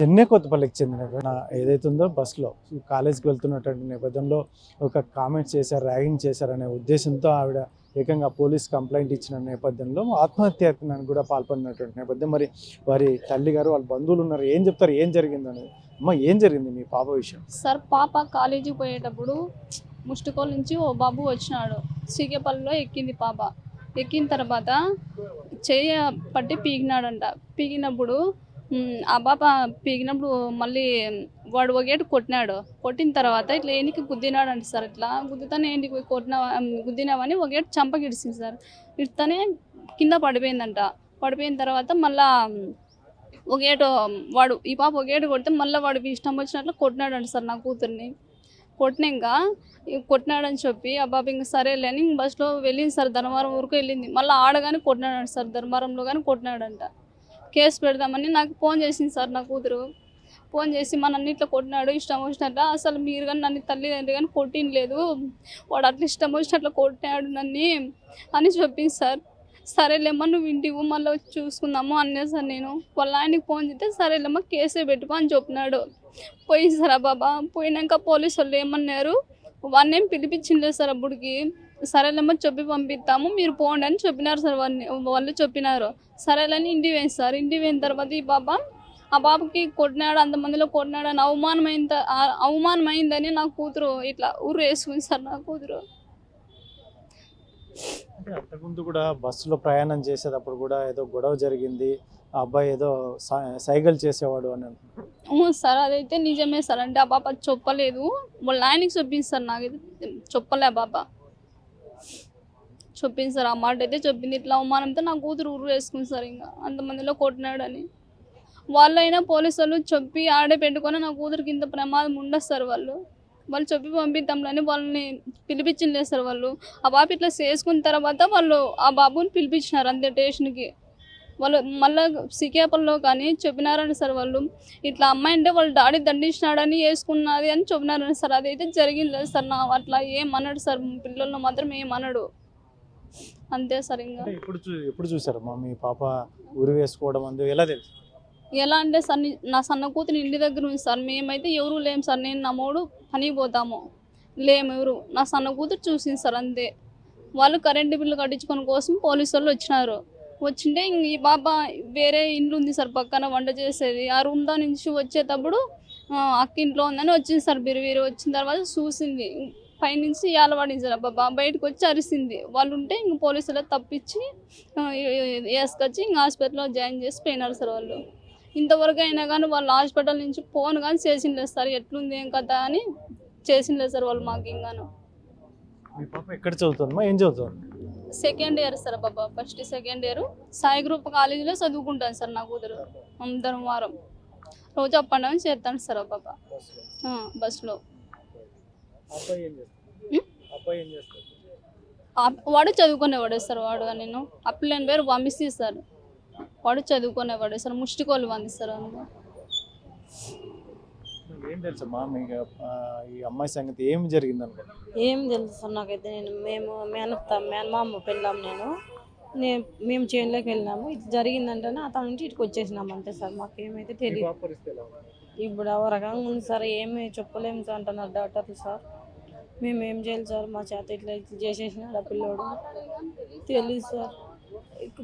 చెన్నై కొత్తపల్లికి చెందిన ఏదైతే ఉందో బస్సులో కాలేజీకి వెళ్తున్నటువంటి నేపథ్యంలో ఒక కామెంట్స్ చేశారు, ర్యాగింగ్ చేశారనే ఉద్దేశంతో ఆవిడ ఏకంగా పోలీస్ కంప్లైంట్ ఇచ్చిన నేపథ్యంలో ఆత్మహత్యకు కూడా పాల్పడినటువంటి నేపథ్యం. మరి వారి తల్లి గారు వాళ్ళ బంధువులు ఉన్నారు, ఏం చెప్తారు, ఏం జరిగిందని? అమ్మ, ఏం జరిగింది మీ పాప విషయం? సార్, పాప కాలేజీకి పోయేటప్పుడు ముష్టికోల్ నుంచి ఓ బాబు వచ్చినాడు. సీకేపల్లిలో ఎక్కింది పాప. ఎక్కిన తర్వాత చేయ పట్టి పీకినాడంట. పీకినప్పుడు ఆ పాప పీకినప్పుడు మళ్ళీ వాడు ఒకటి కొట్టినాడు. కొట్టిన తర్వాత ఇట్లా ఏనికి గుద్దినాడంట సార్. ఇట్లా గుద్దుతానే ఏంటికి గుద్దినావని ఒకటి చంపకి ఇడిచింది సార్. ఇడితేనే కింద పడిపోయిందంట. పడిపోయిన తర్వాత మళ్ళా వాడు ఈ పాప ఒకటి కొడితే మళ్ళీ వాడు ఇష్టం వచ్చినట్లు కొట్టినాడంట సార్ నా కూతుర్ని. కొట్టినాక కొట్టినాడని చెప్పి ఆ బాబు ఇంకా సరేలే అని బస్సులో వెళ్ళింది సార్. ధర్మవరం ఊరికి వెళ్ళింది. మళ్ళీ ఆడగానే కొట్టినాడంట సార్. ధర్మవరంలో కానీ కొట్టినాడంట. కేసు పెడదామని నాకు ఫోన్ చేసింది సార్ నా కూతురు. ఫోన్ చేసి మా నన్ను ఇట్లా కొట్టినాడు, ఇష్టం వచ్చినట్ల, అసలు మీరు కానీ నన్ను తల్లిదండ్రి కానీ కొట్టినలేదు, వాడు అట్లా ఇష్టం వచ్చినట్లు కొట్టాడు నన్ను అని చెప్పింది సార్. సరేలేమ్మా నువ్వు ఇంటికి మళ్ళీ వచ్చి చూసుకుందాము అనే సార్. నేను వాళ్ళ ఆయనకి ఫోన్ చేస్తే సరేలేమ్మా కేసే పెట్టుకో అని చెప్పినాడు. పోయింది సార్ ఆ బాబా. పోయినాక పోలీసు వాళ్ళు ఏమన్నారు, వాడిని ఏం పిలిపించింది సార్ అప్పటికి. సరేలేమ్మా చెప్పి పంపిస్తాము మీరు పోండి అని చెప్పినారు సార్. వాళ్ళు చెప్పినారు. సరేలేని ఇంటికి పోయింది సార్. ఇంటికి పోయిన తర్వాత ఈ బాబా ఆ బాబుకి కొట్టినాడు, అంతమందిలో కొట్టినాడు అని అవమానమైందని నా కూతురు ఇట్లా ఊరు వేసుకుంది సార్ నా కూతురు. అంటే అంతకుముందు కూడా బస్సులో ప్రయాణం చేసేటప్పుడు కూడా ఏదో గొడవ జరిగింది, ఆ అబ్బాయి ఏదో సైకిల్ చేసేవాడు అని. సార్ అదైతే నిజమే సార్. అంటే ఆ పాప చెప్పలేదు, వాళ్ళ ఆయనకి చెప్పింది సార్. నాకైతే చెప్పలే ఆ పాప. చెప్పింది సార్, ఆ మాట అయితే చెప్పింది. ఇట్లా అవమానంతో నా కూతురు ఊరు వేసుకుంది సార్. ఇంకా అంతమందిలో కొట్టినాడని వాళ్ళైనా పోలీసు వాళ్ళు చెప్పి ఆడే పెట్టుకొని నా కూతురికి ఇంత ప్రమాదం ఉండదు సార్. వాళ్ళు చెప్పి పంపిద్దాంలని వాళ్ళని పిలిపించలేదు సార్. వాళ్ళు ఆ బాబు ఇట్లా చేసుకున్న తర్వాత వాళ్ళు ఆ బాబుని పిలిపించినారు అంతే స్టేషన్కి. వాళ్ళు మళ్ళీ సికేపల్లో కానీ చెప్పినారని సార్. వాళ్ళు ఇట్లా అమ్మాయి అంటే వాళ్ళ డాడీ దండించినాడని వేసుకున్నది అని చెప్పినారని సార్. అదైతే జరిగింది లేదు సార్. నా అట్లా ఏమన్నాడు సార్, పిల్లల్లో మాత్రం ఏమన్నాడు అంతే సార్. ఇంకా ఎప్పుడు చూసారు మీ పాప ఊరు వేసుకోవడం అందు ఎలా తెలుసు? ఎలా అంటే సార్, నా సన్న కూతురు ఇంటి దగ్గర ఉంది సార్. మేమైతే ఎవరు లేము సార్. నేను నా మూడు పనికి పోతాము, లేము ఎవరు. నా సన్న కూతురు చూసింది సార్ అంతే. వాళ్ళు కరెంటు బిల్లు కట్టించుకొని కోసం పోలీసు వాళ్ళు వచ్చినారు. వచ్చింటే ఇంక ఈ బాబా వేరే ఇండ్లు ఉంది సార్ పక్కన వంట చేసేది. ఆ రూమ్ దా నుంచి వచ్చేటప్పుడు అక్క ఇంట్లో ఉందని వచ్చింది సార్. బిరివీరు వచ్చిన తర్వాత చూసింది, పైనుంచి ఏలవాడింది సార్. బాబా బయటకు వచ్చి అరిసింది. వాళ్ళు ఉంటే ఇంక పోలీసులో తప్పించి వేసుకొచ్చి ఇంక హాస్పిటల్లో జాయిన్ చేసి పోయినారు సార్. వాళ్ళు ఇంతవరకు అయినా కానీ వాళ్ళు హాస్పిటల్ నుంచి ఫోన్ కానీ చేసిండలేదు సార్. ఎట్లుంది ఏం కథ అని చేసిండలేదు సార్ వాళ్ళు మాకు. ఇంకాను మీ పాప ఎక్కడ చదువుతుందమ్మా, ఏం చదువుతుంది? సెకండ్ ఇయర్ సార్ బాబా. First second year Sai group కాలేజీలో చదువుకుంటాను సార్ నా కూతురు. ధర్మవరం రోజు అప్ అండ్ డౌన్ చేస్తాను సార్ బాబా బస్సులో. వాడు చదువుకునేవాడు సార్. వాడు నేను అప్లైన్ పేరు పంపిస్తే సార్. వాడు చదువుకునేవాడు సార్. ముష్టికోళ్ళు పంపిస్తారు అందులో. ఏం తెలుసమ్మా మీకు ఈ అమ్మాయి సంగతి, ఏం జరిగింది అనుకో? ఏం తెలుసు సార్ నాకైతే. మేము మేనమామ పెళ్ళాము. మేము చేనులోకి వెళ్ళినాము. ఇది జరిగిందంటేనే అతని నుంచి ఇటుకు వచ్చేసినాము అంతే సార్. మాకేమైతే తెలియదు. ఇప్పుడు ఆ రకంగా ఉంది సార్. ఏమి చెప్పలేము సార్ అంటున్నారు డాక్టర్లు సార్. మేము ఏం చేయాలి సార్? మా చేత ఇట్లా చేసేసినాడు ఆ పిల్లోడు. తెలియదు సార్.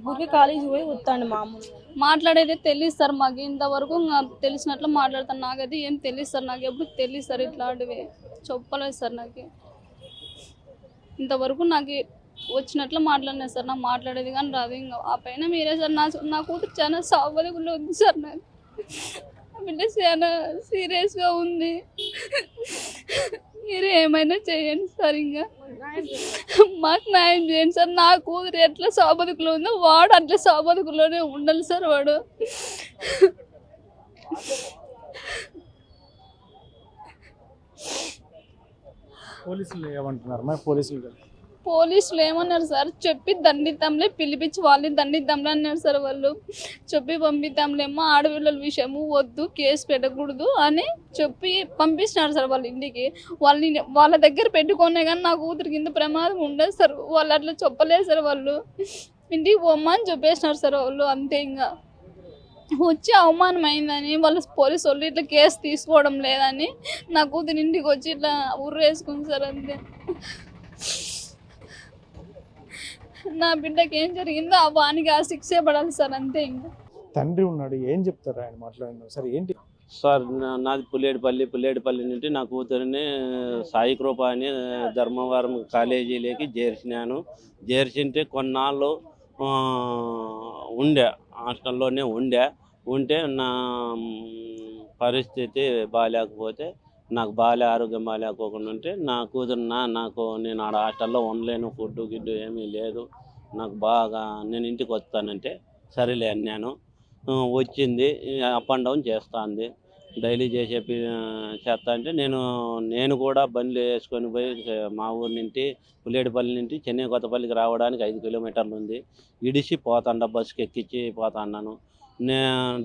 ఊరికి కాలేజీ పోయి వస్తాండి మామూలు. మాట్లాడేది తెలియదు సార్ మాకు. ఇంతవరకు తెలిసినట్లు మాట్లాడతాను. నాకైతే ఏం తెలియదు సార్. నాకు ఎప్పుడు తెలియదు సార్. ఇట్లాంటివి చెప్పలేదు సార్. నాకు ఇంతవరకు నాకు వచ్చినట్లు మాట్లాడినా సార్. నాకు మాట్లాడేది కానీ రాదు. ఇంకా ఆ పైన మీరే సార్. నా కూతురు చాలా సావధికులు ఉంది సార్. నాకు బిడ్డ చాలా సీరియస్గా ఉంది. మీరు ఏమైనా చేయండి సార్. ఇంకా మాకు న్యాయం చేయండి సార్. నా కూతురు ఎట్లా సాబతుకులో ఉందో వాడు అట్లా సాబతుకులోనే ఉండాలి సార్. వాడు పోలీసులు ఏమంటున్నారు? పోలీసులు ఏమన్నారు సార్, చెప్పి దండిద్దాంలే, పిలిపించి వాళ్ళని దండిద్దాంలే అన్నారు సార్. వాళ్ళు చెప్పి పంపిద్దాంలేమో, ఆడపిల్లల విషయము వద్దు, కేసు పెట్టకూడదు అని చెప్పి పంపిస్తున్నారు సార్ వాళ్ళ ఇంటికి. వాళ్ళ దగ్గర పెట్టుకునే కానీ నా కూతురికి ఇంత ప్రమాదం ఉండదు సార్. వాళ్ళు అట్లా చెప్పలేదు సార్. వాళ్ళు ఇంటికి పోమ్మని చెప్పేసినారు సార్ వాళ్ళు అంతే. ఇంకా వచ్చి అవమానం అయిందని వాళ్ళ పోలీసు వాళ్ళు ఇట్లా కేసు తీసుకోవడం లేదని నా కూతురు ఇంటికి వచ్చి ఇట్లా ఉర్రు వేసుకుంది సార్. అంతే. నా బిడ్డకి ఏం జరిగిందో ఆ వానికి ఆ శిక్షే పడాలి సార్, అంతే. ఇంకా తండ్రి ఉన్నాడు, ఏం చెప్తారు ఆయన మాట్లాడిన సరే ఏంటి? సార్ నాది పుల్లేడిపల్లి నుండి నా కూతురిని సాయి కృప అని ధర్మవరం కాలేజీలోకి చేర్చింటే కొన్నాళ్ళు ఉండే హాస్టల్లోనే ఉంటే నా పరిస్థితి బాగాలేకపోతే నాకు ఆరోగ్యం బాగాలేకోకుండా ఉంటే నా కూతురు నేను ఆడ హాస్టల్లో ఉండలేను, ఫుడ్ గిడ్డు ఏమీ లేదు, నాకు బాగా నేను ఇంటికి వస్తానంటే సరేలే అన్నాను. వచ్చింది, అప్ అండ్ డౌన్ చేస్తుంది, డైలీ చేస్తా అంటే నేను కూడా బండ్లు వేసుకొని పోయి మా ఊరి నుండి పుల్లేడిపల్లి నుండి చెన్నై కొత్తపల్లికి రావడానికి 5 కిలోమీటర్లు ఉంది, ఇడిసి పోతాండా బస్సుకి ఎక్కించి పోతాన్నాను.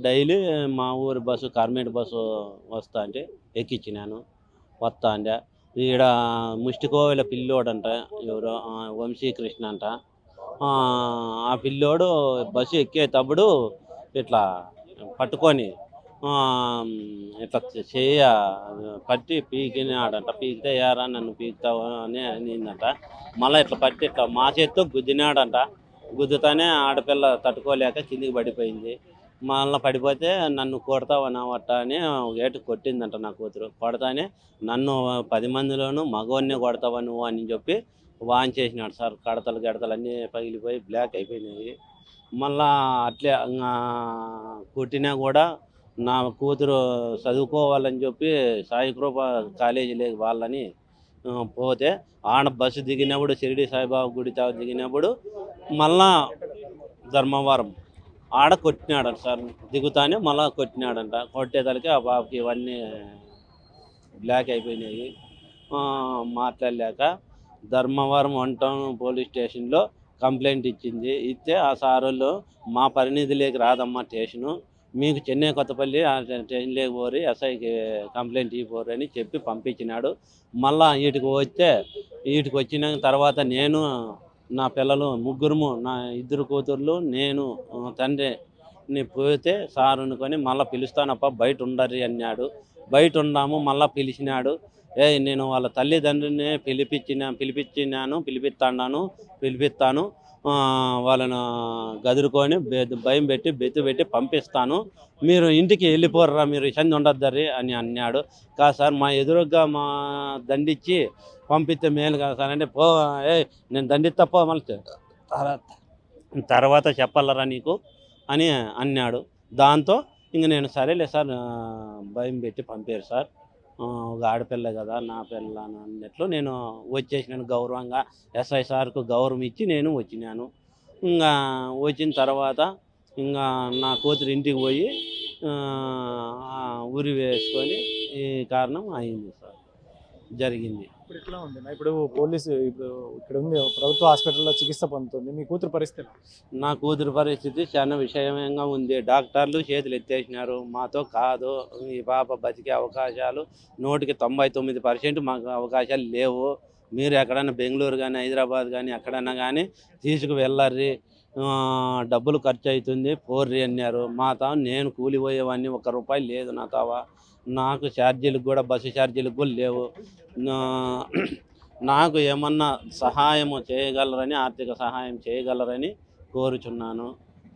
డైలీ మా ఊరి బస్సు కార్మెంట్ బస్సు వస్తా అంటే ఎక్కించినాను, వస్తాండా. ఈడ ముష్టికోవిల పిల్లోడంట, ఎవరో వంశీకృష్ణ అంట, ఆ పిల్లోడు బస్సు ఎక్కేటప్పుడు ఇట్లా పట్టుకొని ఇట్లా పట్టి పీకినాడంట. పీకితే యారా నన్ను పీకుతావు అని అనిందంట. మళ్ళీ ఇట్లా పట్టి ఇట్లా మా చేత్తో గుద్దినాడంట. గుద్దుతానే ఆడపిల్ల తట్టుకోలేక కిందికి పడిపోయింది. మళ్ళీ పడిపోతే నన్ను కొడతావని వట్ట అని ఏటు కొట్టిందంట నా కూతురు. కొడతానే నన్ను 10 మందిలోనూ మగవాడిని కొడతావా నువ్వు అని చెప్పి వాన్ చేసినాడు సార్. గడతలు అన్నీ పగిలిపోయి బ్లాక్ అయిపోయినాయి. మళ్ళా అట్లే కొట్టినా కూడా నా కూతురు చదువుకోవాలని చెప్పి సాయి కృప కాలేజీలోకి వాళ్ళని పోతే ఆడ బస్సు దిగినప్పుడు షిరిడి సాయిబాబా గుడి దిగినప్పుడు మళ్ళా ధర్మవరం ఆడ కొట్టినాడంట సార్. దిగుతానే మళ్ళా కొట్టినాడంట. కొట్టేదలకి ఆ బాబుకి ఇవన్నీ బ్లాక్ అయిపోయినాయి. మాట్లాడలేక ధర్మవరం 1 టౌన్ పోలీస్ స్టేషన్లో కంప్లైంట్ ఇస్తే ఆ సారులు మా పరిణిధిలోకి రాదమ్మా స్టేషను, మీకు చెన్నై కొత్తపల్లి ఆ స్టేషన్లోకి పోరి ఎస్ఐకి కంప్లైంట్ ఇవ్వరు అని చెప్పి పంపించినాడు. మళ్ళా వీటికి వచ్చిన తర్వాత నేను నా పిల్లలు ముగ్గురము, నా 2 కూతుర్లు, నేను తండ్రిని పోతే సార్ అనుకొని మళ్ళీ పిలుస్తానప్ప బయట ఉండరు అన్నాడు. బయట ఉన్నాము. మళ్ళీ పిలిచినాడు. నేను వాళ్ళ తల్లిదండ్రులని పిలిపిస్తాను, వాళ్ళను గదురుకొని భయం పెట్టి బెత్తు పెట్టి పంపిస్తాను, మీరు ఇంటికి వెళ్ళిపోర్రా, మీరు ఇబ్బంది ఉండద్దరి అని అన్నాడు. కాదు సార్, మా ఎదురుగా మా దండిచ్చి పంపిస్తే మేలు కదా సార్ అంటే, నేను దండిస్తప్ప మళ్ళీ తర్వాత చెప్పాలరా నీకు అని అన్నాడు. దాంతో ఇంక నేను సరేలే సార్ భయం పెట్టి పంపారు సార్, ఒక ఆడపిల్ల కదా నా పిల్ల అన్నట్లు నేను వచ్చేసినాను. గౌరవంగా ఎస్ఐ సార్కు గౌరవం ఇచ్చి నేను వచ్చినాను. ఇంకా వచ్చిన తర్వాత ఇంకా నా కూతురు ఇంటికి పోయి ఉరి వేసుకొని ఈ కారణం అయింది సార్, జరిగింది. ఇప్పుడు ఎట్లా ఉంది? ఇప్పుడు పోలీసు ఇక్కడ ఉంది, ప్రభుత్వ హాస్పిటల్లో చికిత్స పొందుతుంది. మీ కూతురు పరిస్థితి? నా కూతురు పరిస్థితి చాలా విషయంగా ఉంది. డాక్టర్లు చేతులు ఎత్తేసినారు, మాతో కాదు, ఈ పాప బతికే అవకాశాలు 99% మాకు అవకాశాలు లేవు, మీరు ఎక్కడైనా బెంగళూరు కానీ హైదరాబాద్ కానీ ఎక్కడైనా కానీ తీసుకువెళ్ళర్రి, డబ్బులు ఖర్చు అవుతుంది పోర్రి అన్నారు. నేను కూలిపోయేవాడిని, ₹1 లేదు నా తావా, నాకు ఛార్జీలకు కూడా బస్సు ఛార్జీలకు కూడా లేవు. నాకు ఏమన్నా సహాయం చేయగలరని, ఆర్థిక సహాయం చేయగలరని కోరుచున్నాను.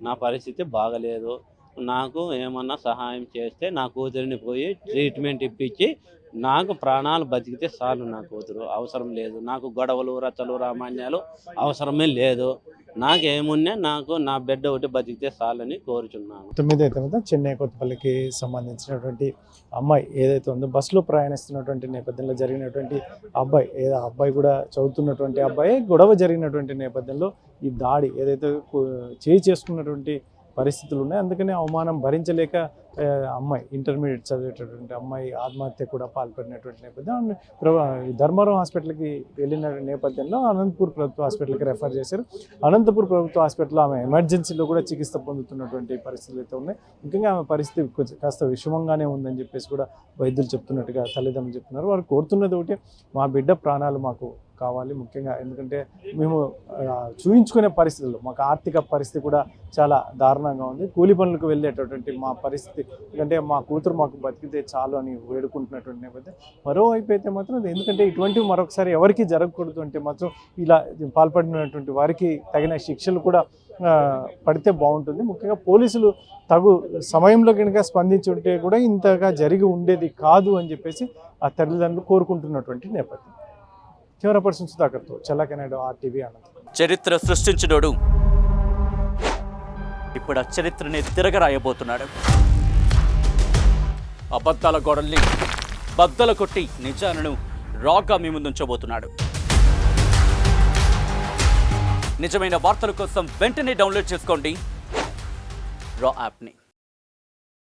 నా పరిస్థితి బాగలేదు, నాకు ఏమన్నా సహాయం చేస్తే నా కూతురిని పోయి ట్రీట్మెంట్ ఇప్పించి నాకు ప్రాణాలు బతికితే చాలు. నా కూతురు అవసరం లేదు, నాకు గొడవలు రచ్చలు రామాన్యాలు అవసరమే లేదు. నాకేమున్నా నాకు నా బిడ్డ ఒకటి బతికితే చాలని కోరుచున్నాను. 9 చెన్నై కొత్తపల్లికి సంబంధించినటువంటి అమ్మాయి ఏదైతే ఉందో బస్సులో ప్రయాణిస్తున్నటువంటి నేపథ్యంలో జరిగినటువంటి అబ్బాయి కూడా చదువుతున్నటువంటి అబ్బాయి గొడవ జరిగినటువంటి నేపథ్యంలో ఈ దాడి ఏదైతే చేసుకున్నటువంటి పరిస్థితులు ఉన్నాయి. అందుకని అవమానం భరించలేక అమ్మాయి ఇంటర్మీడియట్ చదివేటటువంటి అమ్మాయి ఆత్మహత్య కూడా పాల్పడినటువంటి నేపథ్యం. ధర్మవరం హాస్పిటల్కి వెళ్ళిన నేపథ్యంలో అనంతపూర్ ప్రభుత్వ హాస్పిటల్కి రెఫర్ చేశారు. అనంతపూర్ ప్రభుత్వ హాస్పిటల్లో ఆమె ఎమర్జెన్సీలో కూడా చికిత్స పొందుతున్నటువంటి పరిస్థితులు అయితే ఉన్నాయి. ముఖ్యంగా ఆమె పరిస్థితి కాస్త విషమంగానే ఉందని చెప్పేసి కూడా వైద్యులు చెప్తున్నట్టుగా తల్లిదండ్రులు చెప్తున్నారు. వారు కోరుతున్నది ఒకటి, మా బిడ్డ ప్రాణాలు మాకు కావాలి ముఖ్యంగా. ఎందుకంటే మేము చూయించుకునే పరిస్థితులు, మాకు ఆర్థిక పరిస్థితి కూడా చాలా దారుణంగా ఉంది. కూలి పనులకు వెళ్ళేటటువంటి మా పరిస్థితి, ఎందుకంటే మా కూతురు మాకు బతికితే చాలు అని వేడుకుంటున్నటువంటి నేపథ్యం. మరోవైపు అయితే మాత్రం ఎందుకంటే ఇటువంటివి మరొకసారి ఎవరికి జరగకూడదు అంటే మాత్రం ఇలా పాల్పడినటువంటి వారికి తగిన శిక్షలు కూడా పడితే బాగుంటుంది. ముఖ్యంగా పోలీసులు తగు సమయంలో కనుక స్పందించి ఉంటే కూడా ఇంతగా జరిగి ఉండేది కాదు అని చెప్పేసి ఆ తల్లిదండ్రులు కోరుకుంటున్నటువంటి నేపథ్యం. కెమెరా పర్సన్ సుధాకర్తో చల్లకనాయుడు, RTV అనంతపురం. చరిత్ర సృష్టించినోడు ఇప్పుడు ఆ చరిత్రని తిరగరాయబోతున్నాడు. అబద్ధాల గోడల్ని బద్దల కొట్టి నిజాలను రాగా మీ ముందుంచబోతున్నాడు. నిజమైన వార్తల కోసం వెంటనే డౌన్లోడ్ చేసుకోండి రా యాప్ని.